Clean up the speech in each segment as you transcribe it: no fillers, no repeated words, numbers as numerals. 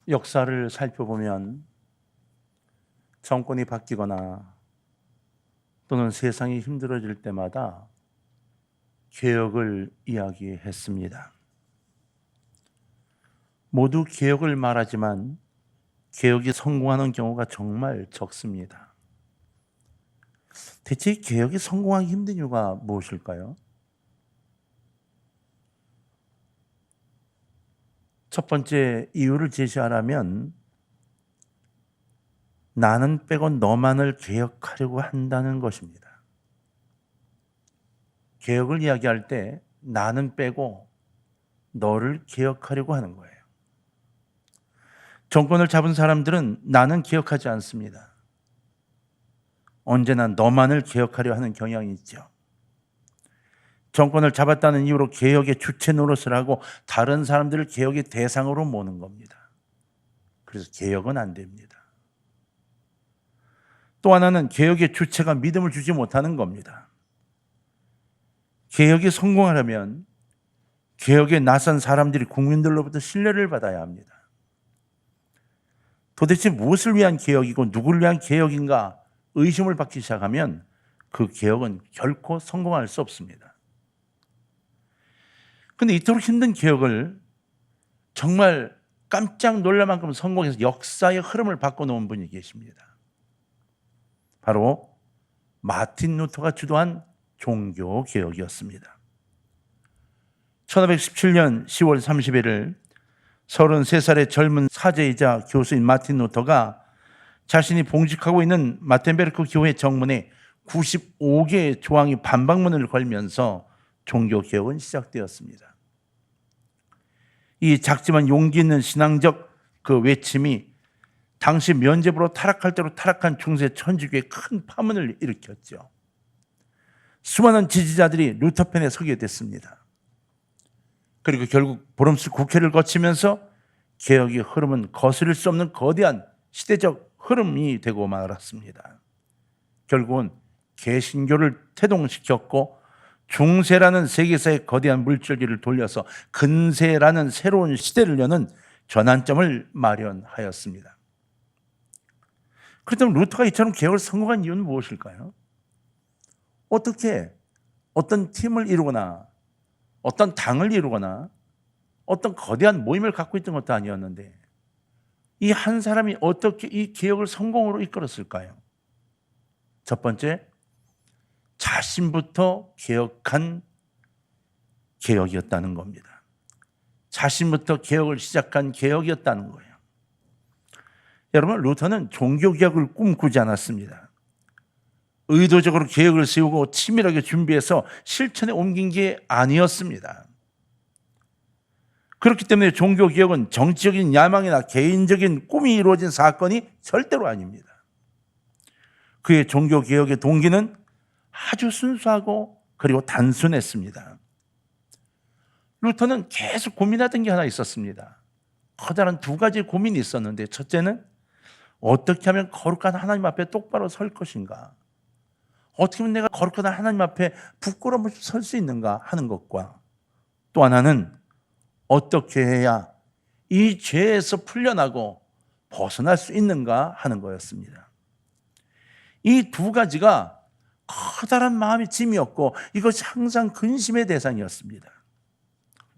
역사를 살펴보면 정권이 바뀌거나 또는 세상이 힘들어질 때마다 개혁을 이야기했습니다. 모두 개혁을 말하지만 개혁이 성공하는 경우가 정말 적습니다. 대체 개혁이 성공하기 힘든 이유가 무엇일까요? 첫 번째 이유를 제시하라면 나는 빼고 너만을 개혁하려고 한다는 것입니다. 개혁을 이야기할 때 나는 빼고 너를 개혁하려고 하는 거예요. 정권을 잡은 사람들은 나는 개혁하지 않습니다. 언제나 너만을 개혁하려 하는 경향이 있죠. 정권을 잡았다는 이유로 개혁의 주체 노릇을 하고 다른 사람들을 개혁의 대상으로 모는 겁니다. 그래서 개혁은 안 됩니다. 또 하나는 개혁의 주체가 믿음을 주지 못하는 겁니다. 개혁이 성공하려면 개혁에 나선 사람들이 국민들로부터 신뢰를 받아야 합니다. 도대체 무엇을 위한 개혁이고 누구를 위한 개혁인가 의심을 받기 시작하면 그 개혁은 결코 성공할 수 없습니다. 그런데 이토록 힘든 개혁을 정말 깜짝 놀랄 만큼 성공해서 역사의 흐름을 바꿔놓은 분이 계십니다. 바로 마틴 루터가 주도한 종교개혁이었습니다. 1517년 10월 31일 33살의 젊은 사제이자 교수인 마틴 루터가 자신이 봉직하고 있는 마텐베르크 교회 정문에 95개의 조항이 반박문을 걸면서 종교개혁은 시작되었습니다. 이 작지만 용기 있는 신앙적 그 외침이 당시 면죄부로 타락할 대로 타락한 중세 천주교에 큰 파문을 일으켰죠. 수많은 지지자들이 루터 편에 서게 됐습니다. 그리고 결국 보름스 국회를 거치면서 개혁의 흐름은 거스릴 수 없는 거대한 시대적 흐름이 되고 말았습니다. 결국은 개신교를 태동시켰고 중세라는 세계사의 거대한 물줄기를 돌려서 근세라는 새로운 시대를 여는 전환점을 마련하였습니다. 그렇다면 루터가 이처럼 개혁을 성공한 이유는 무엇일까요? 어떻게 어떤 팀을 이루거나 어떤 당을 이루거나 어떤 거대한 모임을 갖고 있던 것도 아니었는데 이 한 사람이 어떻게 이 개혁을 성공으로 이끌었을까요? 첫 번째, 자신부터 개혁한 개혁이었다는 겁니다. 자신부터 개혁을 시작한 개혁이었다는 거예요. 여러분, 루터는 종교개혁을 꿈꾸지 않았습니다. 의도적으로 계획을 세우고 치밀하게 준비해서 실천에 옮긴 게 아니었습니다. 그렇기 때문에 종교개혁은 정치적인 야망이나 개인적인 꿈이 이루어진 사건이 절대로 아닙니다. 그의 종교개혁의 동기는 아주 순수하고 그리고 단순했습니다. 루터는 계속 고민하던 게 하나 있었습니다. 커다란 두 가지 고민이 있었는데 첫째는 어떻게 하면 거룩한 하나님 앞에 똑바로 설 것인가? 어떻게 하면 내가 거룩한 하나님 앞에 부끄러움을 설 수 있는가 하는 것과 또 하나는 어떻게 해야 이 죄에서 풀려나고 벗어날 수 있는가 하는 거였습니다. 이 두 가지가 커다란 마음의 짐이었고 이것이 항상 근심의 대상이었습니다.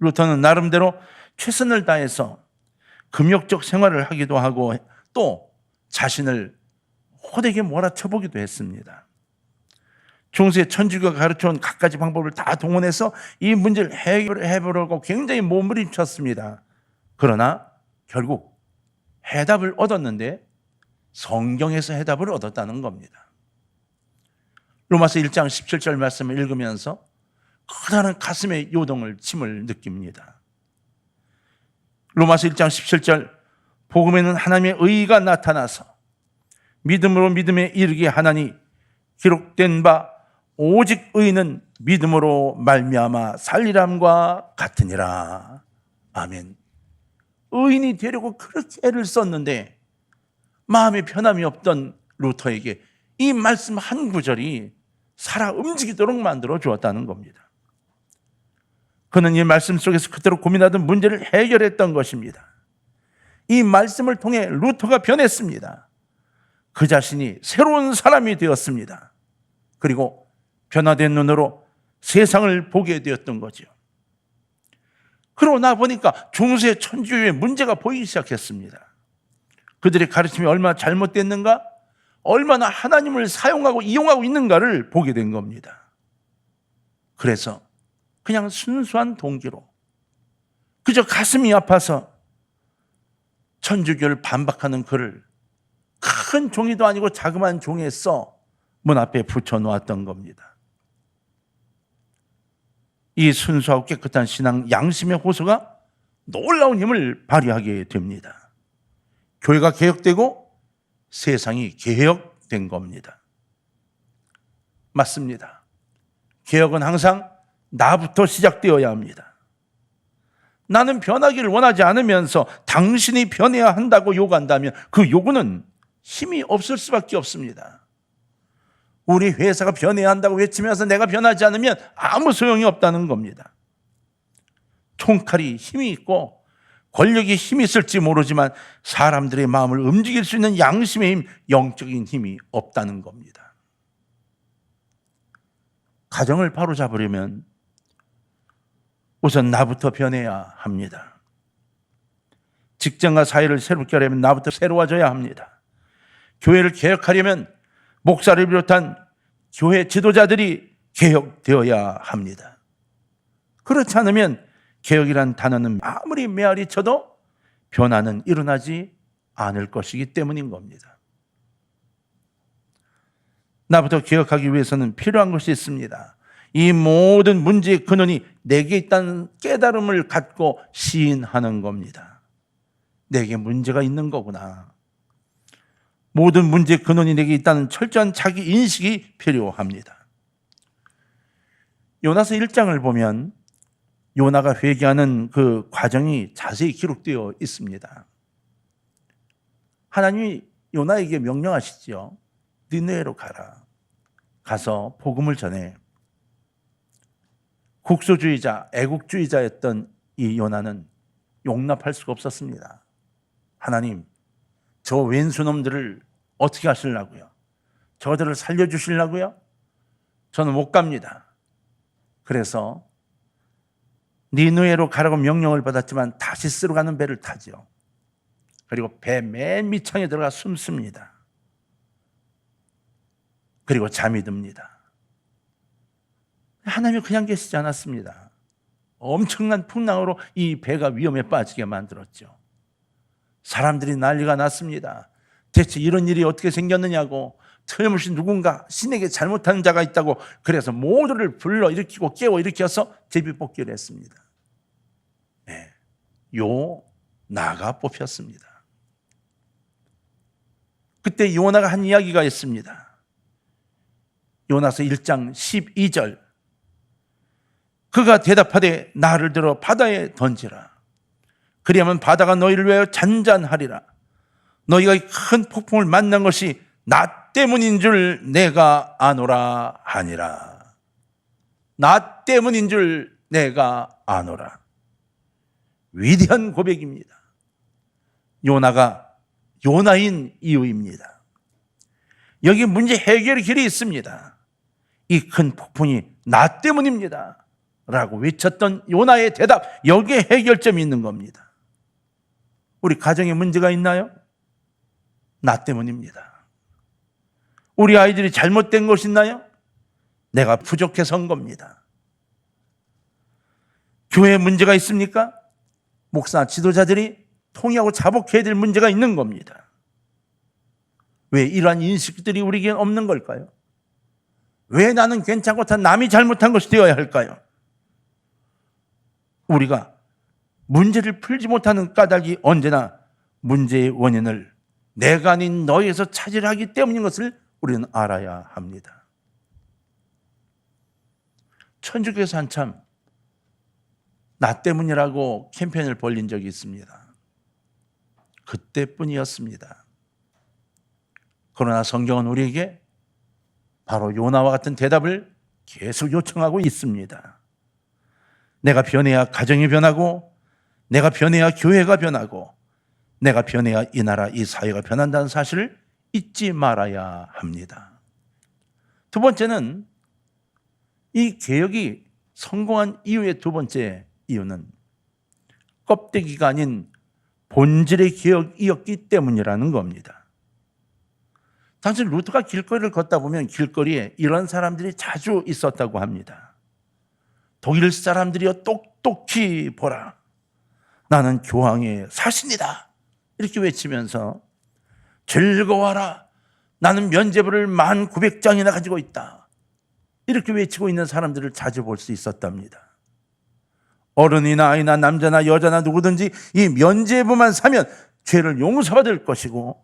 루터는 나름대로 최선을 다해서 금욕적 생활을 하기도 하고 또 자신을 호되게 몰아쳐보기도 했습니다. 중세 천주교가 가르쳐온 갖가지 방법을 다 동원해서 이 문제를 해결해보려고 굉장히 몸부림쳤습니다. 그러나 결국 해답을 얻었는데 성경에서 해답을 얻었다는 겁니다. 로마서 1장 17절 말씀을 읽으면서 커다란 가슴의 요동을 침을 느낍니다. 로마서 1장 17절 복음에는 하나님의 의가 나타나서 믿음으로 믿음에 이르게 하나니 기록된 바 오직 의는 믿음으로 말미암아 살리람과 같으니라. 아멘. 의인이 되려고 그렇게 애를 썼는데 마음에 편함이 없던 루터에게 이 말씀 한 구절이 살아 움직이도록 만들어 주었다는 겁니다. 그는 이 말씀 속에서 그대로 고민하던 문제를 해결했던 것입니다. 이 말씀을 통해 루터가 변했습니다. 그 자신이 새로운 사람이 되었습니다. 그리고 변화된 눈으로 세상을 보게 되었던 거죠. 그러고 나 보니까 중세 천주교의 문제가 보이기 시작했습니다. 그들의 가르침이 얼마나 잘못됐는가, 얼마나 하나님을 사용하고 이용하고 있는가를 보게 된 겁니다. 그래서 그냥 순수한 동기로 그저 가슴이 아파서 천주교를 반박하는 글을 큰 종이도 아니고 자그마한 종이에 써 문 앞에 붙여놓았던 겁니다. 이 순수하고 깨끗한 신앙, 양심의 호소가 놀라운 힘을 발휘하게 됩니다. 교회가 개혁되고 세상이 개혁된 겁니다. 맞습니다. 개혁은 항상 나부터 시작되어야 합니다. 나는 변하기를 원하지 않으면서 당신이 변해야 한다고 요구한다면 그 요구는 힘이 없을 수밖에 없습니다. 우리 회사가 변해야 한다고 외치면서 내가 변하지 않으면 아무 소용이 없다는 겁니다. 총칼이 힘이 있고 권력이 힘이 있을지 모르지만 사람들의 마음을 움직일 수 있는 양심의 힘, 영적인 힘이 없다는 겁니다. 가정을 바로잡으려면 우선 나부터 변해야 합니다. 직장과 사회를 새롭게 하려면 나부터 새로워져야 합니다. 교회를 개혁하려면 목사를 비롯한 교회 지도자들이 개혁되어야 합니다. 그렇지 않으면 개혁이란 단어는 아무리 메아리 쳐도 변화는 일어나지 않을 것이기 때문인 겁니다. 나부터 개혁하기 위해서는 필요한 것이 있습니다. 이 모든 문제의 근원이 내게 있다는 깨달음을 갖고 시인하는 겁니다. 내게 문제가 있는 거구나. 모든 문제의 근원이 내게 있다는 철저한 자기 인식이 필요합니다. 요나서 1장을 보면 요나가 회개하는 그 과정이 자세히 기록되어 있습니다. 하나님이 요나에게 명령하시죠. 니느웨로 가라. 가서 복음을 전해. 국소주의자, 애국주의자였던 이 요나는 용납할 수가 없었습니다. 하나님, 저 왼수놈들을 어떻게 하시려고요? 저들을 살려주시려고요? 저는 못 갑니다. 그래서 니느웨로 가라고 명령을 받았지만 다시스로 가는 배를 타죠. 그리고 배 맨 밑창에 들어가 숨습니다. 그리고 잠이 듭니다. 하나님이 그냥 계시지 않았습니다. 엄청난 풍랑으로 이 배가 위험에 빠지게 만들었죠. 사람들이 난리가 났습니다. 대체 이런 일이 어떻게 생겼느냐고, 틀림없이 누군가 신에게 잘못하는 자가 있다고, 그래서 모두를 불러 일으키고 깨워 일으켜서 제비뽑기를 했습니다. 네, 요나가 뽑혔습니다. 그때 요나가 한 이야기가 있습니다. 요나서 1장 12절. 그가 대답하되 나를 들어 바다에 던지라. 그리하면 바다가 너희를 위하여 잔잔하리라. 너희가 이 큰 폭풍을 만난 것이 나 때문인 줄 내가 아노라 하니라. 나 때문인 줄 내가 아노라. 위대한 고백입니다. 요나가 요나인 이유입니다. 여기 문제 해결의 길이 있습니다. 이 큰 폭풍이 나 때문입니다 라고 외쳤던 요나의 대답, 여기에 해결점이 있는 겁니다. 우리 가정에 문제가 있나요? 나 때문입니다. 우리 아이들이 잘못된 것이 있나요? 내가 부족해서인 겁니다. 교회에 문제가 있습니까? 목사, 지도자들이 통일하고 자복해야 될 문제가 있는 겁니다. 왜 이러한 인식들이 우리에게 없는 걸까요? 왜 나는 괜찮고 다 남이 잘못한 것이 되어야 할까요? 우리가 문제를 풀지 못하는 까닭이 언제나 문제의 원인을 내가 아닌 너에서 찾으려 하기 때문인 것을 우리는 알아야 합니다. 천주교에서 한참 나 때문이라고 캠페인을 벌린 적이 있습니다. 그때뿐이었습니다. 그러나 성경은 우리에게 바로 요나와 같은 대답을 계속 요청하고 있습니다. 내가 변해야 가정이 변하고, 내가 변해야 교회가 변하고, 내가 변해야 이 나라, 이 사회가 변한다는 사실을 잊지 말아야 합니다. 두 번째는 이 개혁이 성공한 이유의 두 번째 이유는 껍데기가 아닌 본질의 개혁이었기 때문이라는 겁니다. 당시 루터가 길거리를 걷다 보면 길거리에 이런 사람들이 자주 있었다고 합니다. 독일 사람들이여 똑똑히 보라. 나는 교황의 사신이다. 이렇게 외치면서 즐거워하라. 나는 면죄부를 1900장이나 가지고 있다. 이렇게 외치고 있는 사람들을 자주 볼 수 있었답니다. 어른이나 아이나 남자나 여자나 누구든지 이 면죄부만 사면 죄를 용서받을 것이고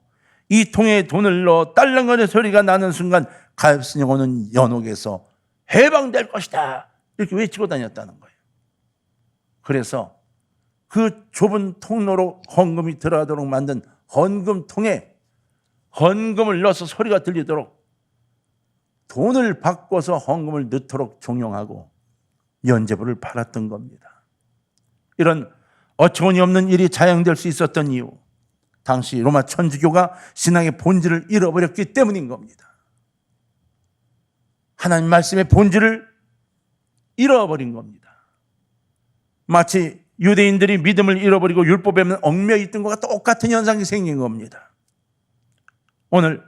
이 통에 돈을 넣어 딸랑거리는 소리가 나는 순간 가엾은 영혼은 연옥에서 해방될 것이다. 이렇게 외치고 다녔다는 거예요. 그래서 그 좁은 통로로 헌금이 들어가도록 만든 헌금통에 헌금을 넣어서 소리가 들리도록 돈을 바꿔서 헌금을 넣도록 종용하고 면죄부를 팔았던 겁니다. 이런 어처구니 없는 일이 자행될 수 있었던 이유, 당시 로마 천주교가 신앙의 본질을 잃어버렸기 때문인 겁니다. 하나님 말씀의 본질을 잃어버린 겁니다. 마치 유대인들이 믿음을 잃어버리고 율법에 얽매여 있던 것과 똑같은 현상이 생긴 겁니다. 오늘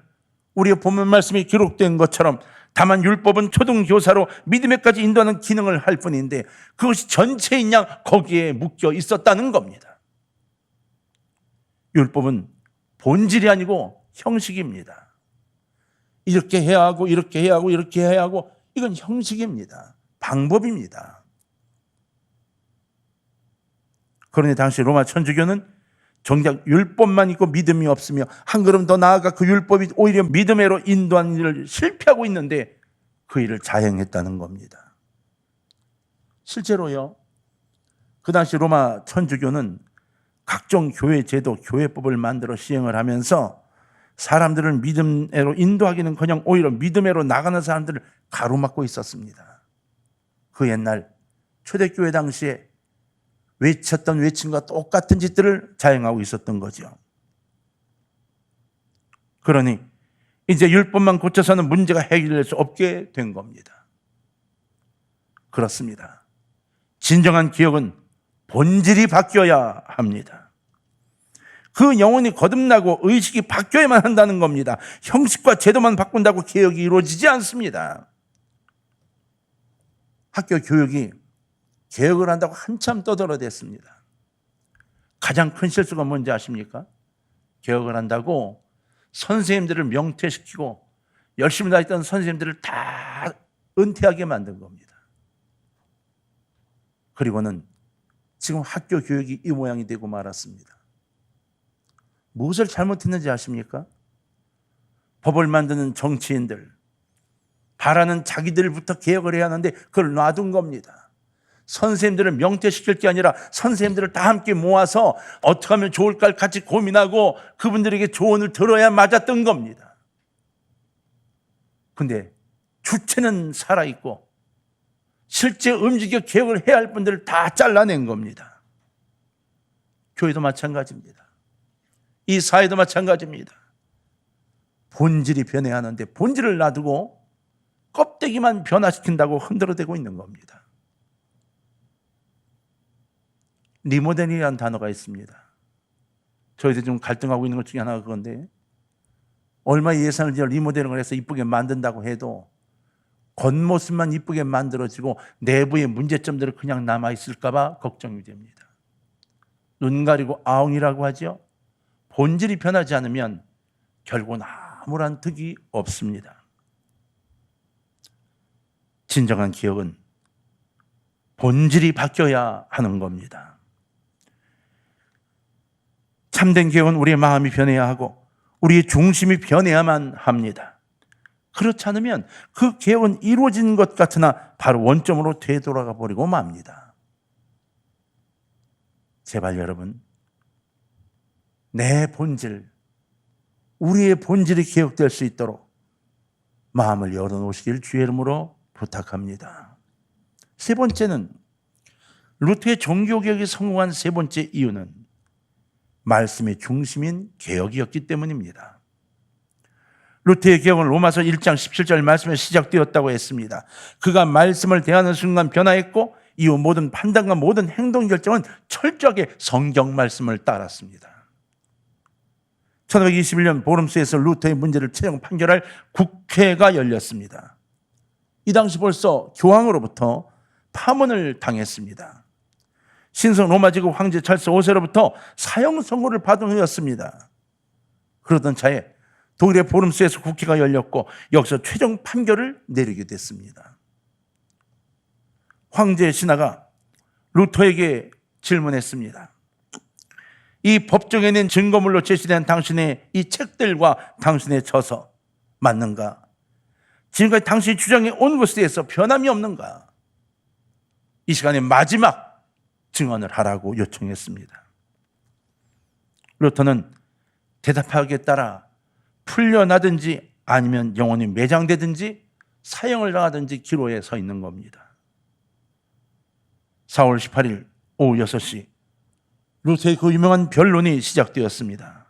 우리의 본문 말씀이 기록된 것처럼 다만 율법은 초등교사로 믿음에까지 인도하는 기능을 할 뿐인데 그것이 전체인 양 거기에 묶여 있었다는 겁니다. 율법은 본질이 아니고 형식입니다. 이렇게 해야 하고 이렇게 해야 하고 이렇게 해야 하고 이건 형식입니다. 방법입니다. 그러니 당시 로마 천주교는 정작 율법만 있고 믿음이 없으며 한 걸음 더 나아가 그 율법이 오히려 믿음으로 인도하는 일을 실패하고 있는데 그 일을 자행했다는 겁니다. 실제로요, 그 당시 로마 천주교는 각종 교회 제도, 교회법을 만들어 시행을 하면서 사람들을 믿음으로 인도하기는커녕 오히려 믿음으로 나가는 사람들을 가로막고 있었습니다. 그 옛날 초대교회 당시에 외쳤던 외침과 똑같은 짓들을 자행하고 있었던 거죠. 그러니 이제 율법만 고쳐서는 문제가 해결될 수 없게 된 겁니다. 그렇습니다. 진정한 기억은 본질이 바뀌어야 합니다. 그 영혼이 거듭나고 의식이 바뀌어야만 한다는 겁니다. 형식과 제도만 바꾼다고 개혁이 이루어지지 않습니다. 학교 교육이 개혁을 한다고 한참 떠들어댔습니다. 가장 큰 실수가 뭔지 아십니까? 개혁을 한다고 선생님들을 명퇴시키고 열심히 다녔던 선생님들을 다 은퇴하게 만든 겁니다. 그리고는 지금 학교 교육이 이 모양이 되고 말았습니다. 무엇을 잘못했는지 아십니까? 법을 만드는 정치인들, 바라는 자기들부터 개혁을 해야 하는데 그걸 놔둔 겁니다. 선생님들을 명퇴시킬 게 아니라 선생님들을 다 함께 모아서 어떻게 하면 좋을까를 같이 고민하고 그분들에게 조언을 들어야 맞았던 겁니다. 근데 주체는 살아있고 실제 움직여 개혁을 해야 할 분들을 다 잘라낸 겁니다. 교회도 마찬가지입니다. 이 사회도 마찬가지입니다. 본질이 변해야 하는데 본질을 놔두고 껍데기만 변화시킨다고 흔들어대고 있는 겁니다. 리모델링이라는 단어가 있습니다. 저희들이 좀 갈등하고 있는 것 중에 하나가 그건데 얼마 예산을 들여 리모델링을 해서 이쁘게 만든다고 해도 겉모습만 이쁘게 만들어지고 내부의 문제점들이 그냥 남아있을까 봐 걱정이 됩니다. 눈 가리고 아웅이라고 하죠. 본질이 변하지 않으면 결국은 아무런 득이 없습니다. 진정한 기억은 본질이 바뀌어야 하는 겁니다. 참된 개혁은 우리의 마음이 변해야 하고 우리의 중심이 변해야만 합니다. 그렇지 않으면 그 개혁은 이루어진 것 같으나 바로 원점으로 되돌아가 버리고 맙니다. 제발 여러분, 내 본질, 우리의 본질이 개혁될 수 있도록 마음을 열어놓으시길 주의 이름으로 부탁합니다. 세 번째는 루터의 종교개혁이 성공한 세 번째 이유는 말씀의 중심인 개혁이었기 때문입니다. 루터의 개혁은 로마서 1장 17절 말씀에 시작되었다고 했습니다. 그가 말씀을 대하는 순간 변화했고 이후 모든 판단과 모든 행동 결정은 철저하게 성경 말씀을 따랐습니다. 1521년 보름스에서 루터의 문제를 최종 판결할 국회가 열렸습니다. 이 당시 벌써 교황으로부터 파문을 당했습니다. 신성 로마 제국 황제 찰스 5세로부터 사형 선고를 받은 후였습니다. 그러던 차에 독일의 보름스에서 국회가 열렸고 여기서 최종 판결을 내리게 됐습니다. 황제 신하가 루터에게 질문했습니다. 이 법정에 낸 증거물로 제시된 당신의 이 책들과 당신의 저서 맞는가? 지금까지 당신이 주장해 온 것에 대해서 변함이 없는가? 이 시간에 마지막 증언을 하라고 요청했습니다. 루터는 대답하기에 따라 풀려나든지 아니면 영원히 매장되든지 사형을 당하든지 기로에 서 있는 겁니다. 4월 18일 오후 6시 루터의 그 유명한 변론이 시작되었습니다.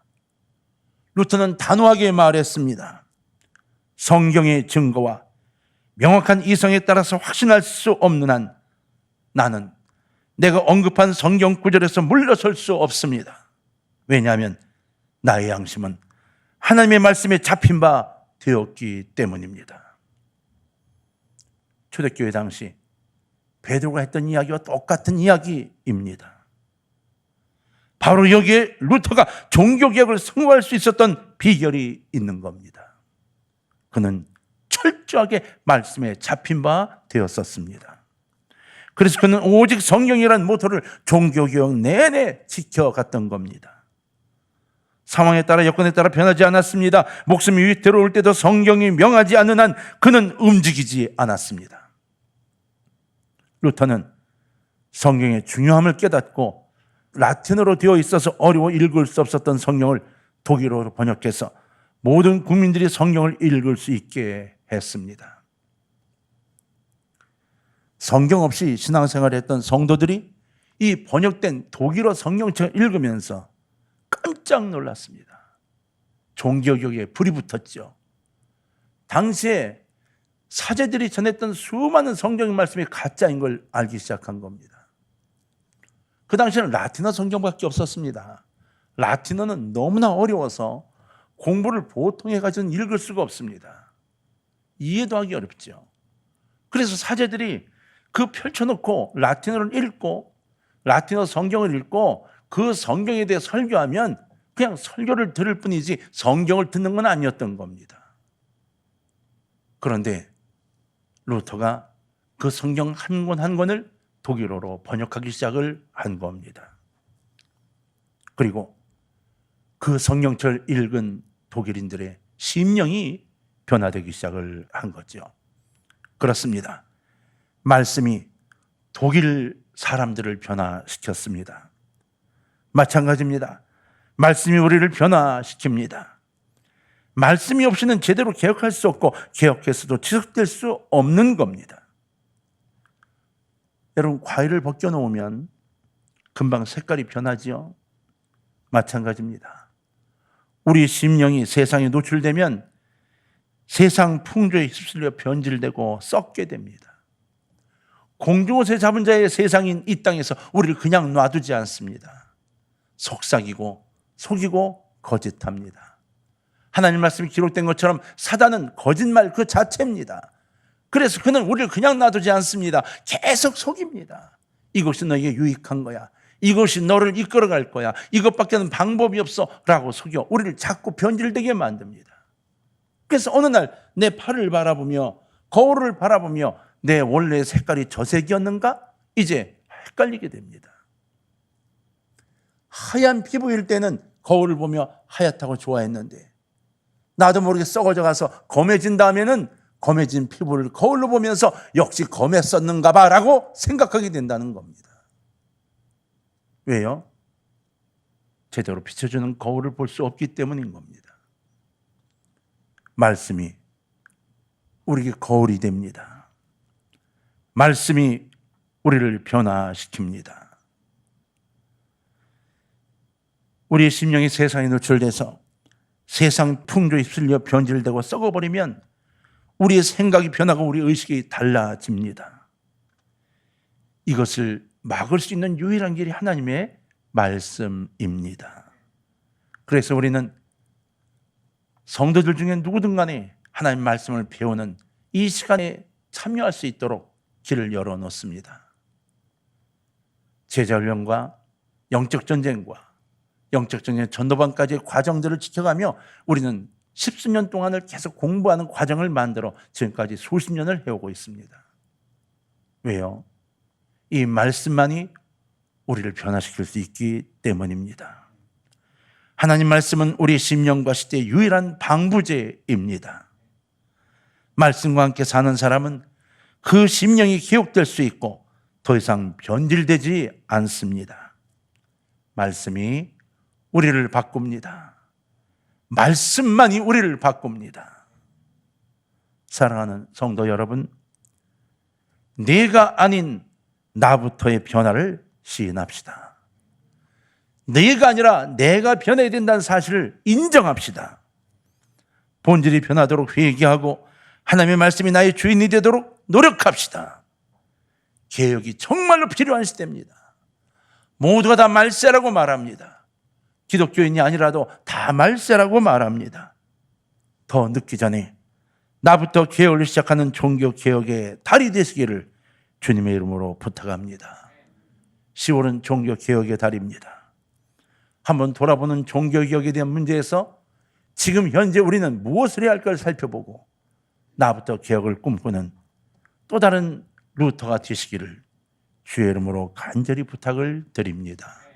루터는 단호하게 말했습니다. 성경의 증거와 명확한 이성에 따라서 확신할 수 없는 한 나는 내가 언급한 성경 구절에서 물러설 수 없습니다. 왜냐하면 나의 양심은 하나님의 말씀에 잡힌 바 되었기 때문입니다. 초대교회 당시 베드로가 했던 이야기와 똑같은 이야기입니다. 바로 여기에 루터가 종교개혁을 성공할 수 있었던 비결이 있는 겁니다. 그는 철저하게 말씀에 잡힌 바 되었었습니다. 그래서 그는 오직 성경이라는 모토를 종교개혁 내내 지켜갔던 겁니다. 상황에 따라 여건에 따라 변하지 않았습니다. 목숨이 위태로울 때도 성경이 명하지 않는 한 그는 움직이지 않았습니다. 루터는 성경의 중요함을 깨닫고 라틴어로 되어 있어서 어려워 읽을 수 없었던 성경을 독일어로 번역해서 모든 국민들이 성경을 읽을 수 있게 했습니다. 성경 없이 신앙생활을 했던 성도들이 이 번역된 독일어 성경책을 읽으면서 깜짝 놀랐습니다. 종교개혁에 불이 붙었죠. 당시에 사제들이 전했던 수많은 성경의 말씀이 가짜인 걸 알기 시작한 겁니다. 그 당시에는 라틴어 성경밖에 없었습니다. 라틴어는 너무나 어려워서 공부를 보통 해가지고는 읽을 수가 없습니다. 이해도 하기 어렵죠. 그래서 사제들이 그 펼쳐놓고 라틴어를 읽고 라틴어 성경을 읽고 그 성경에 대해 설교하면 그냥 설교를 들을 뿐이지 성경을 듣는 건 아니었던 겁니다. 그런데 루터가 그 성경 한 권 한 권을 독일어로 번역하기 시작을 한 겁니다. 그리고 그 성경책을 읽은 독일인들의 심령이 변화되기 시작을 한 거죠. 그렇습니다. 말씀이 독일 사람들을 변화시켰습니다. 마찬가지입니다. 말씀이 우리를 변화시킵니다. 말씀이 없이는 제대로 개혁할 수 없고 개혁해서도 지속될 수 없는 겁니다. 여러분, 과일을 벗겨놓으면 금방 색깔이 변하지요. 마찬가지입니다. 우리 심령이 세상에 노출되면 세상 풍조에 휩쓸려 변질되고 썩게 됩니다. 공중옷에 잡은 자의 세상인 이 땅에서 우리를 그냥 놔두지 않습니다. 속삭이고 속이고 거짓합니다. 하나님 말씀이 기록된 것처럼 사단은 거짓말 그 자체입니다. 그래서 그는 우리를 그냥 놔두지 않습니다. 계속 속입니다. 이것이 너에게 유익한 거야. 이것이 너를 이끌어갈 거야. 이것밖에는 방법이 없어 라고 속여 우리를 자꾸 변질되게 만듭니다. 그래서 어느 날 내 팔을 바라보며 거울을 바라보며 내 원래 색깔이 저 색이었는가? 이제 헷갈리게 됩니다. 하얀 피부일 때는 거울을 보며 하얗다고 좋아했는데 나도 모르게 썩어져 가서 검해진 다음에는 검해진 피부를 거울로 보면서 역시 검했었는가 봐 라고 생각하게 된다는 겁니다. 왜요? 제대로 비춰주는 거울을 볼 수 없기 때문인 겁니다. 말씀이 우리에게 거울이 됩니다. 말씀이 우리를 변화시킵니다. 우리의 심령이 세상에 노출돼서 세상 풍조에 휩쓸려 변질되고 썩어버리면 우리의 생각이 변하고 우리의 의식이 달라집니다. 이것을 막을 수 있는 유일한 길이 하나님의 말씀입니다. 그래서 우리는 성도들 중에 누구든 간에 하나님 말씀을 배우는 이 시간에 참여할 수 있도록 길을 열어놓습니다. 제자훈련과 영적 전쟁과 영적 전쟁 전도반까지의 과정들을 지켜가며 우리는 십수년 동안을 계속 공부하는 과정을 만들어 지금까지 수십 년을 해오고 있습니다. 왜요? 이 말씀만이 우리를 변화시킬 수 있기 때문입니다. 하나님 말씀은 우리 심령과 시대의 유일한 방부제입니다. 말씀과 함께 사는 사람은 그 심령이 개혁될 수 있고 더 이상 변질되지 않습니다. 말씀이 우리를 바꿉니다. 말씀만이 우리를 바꿉니다. 사랑하는 성도 여러분, 내가 아닌 나부터의 변화를 시인합시다. 내가 아니라 내가 변해야 된다는 사실을 인정합시다. 본질이 변하도록 회개하고 하나님의 말씀이 나의 주인이 되도록 노력합시다. 개혁이 정말로 필요한 시대입니다. 모두가 다 말세라고 말합니다. 기독교인이 아니라도 다 말세라고 말합니다. 더 늦기 전에 나부터 개혁을 시작하는 종교개혁의 달이 되시기를 주님의 이름으로 부탁합니다. 10월은 종교개혁의 달입니다. 한번 돌아보는 종교개혁에 대한 문제에서 지금 현재 우리는 무엇을 해야 할까를 살펴보고 나부터 개혁을 꿈꾸는 또 다른 루터가 되시기를 주의 이름으로 간절히 부탁을 드립니다.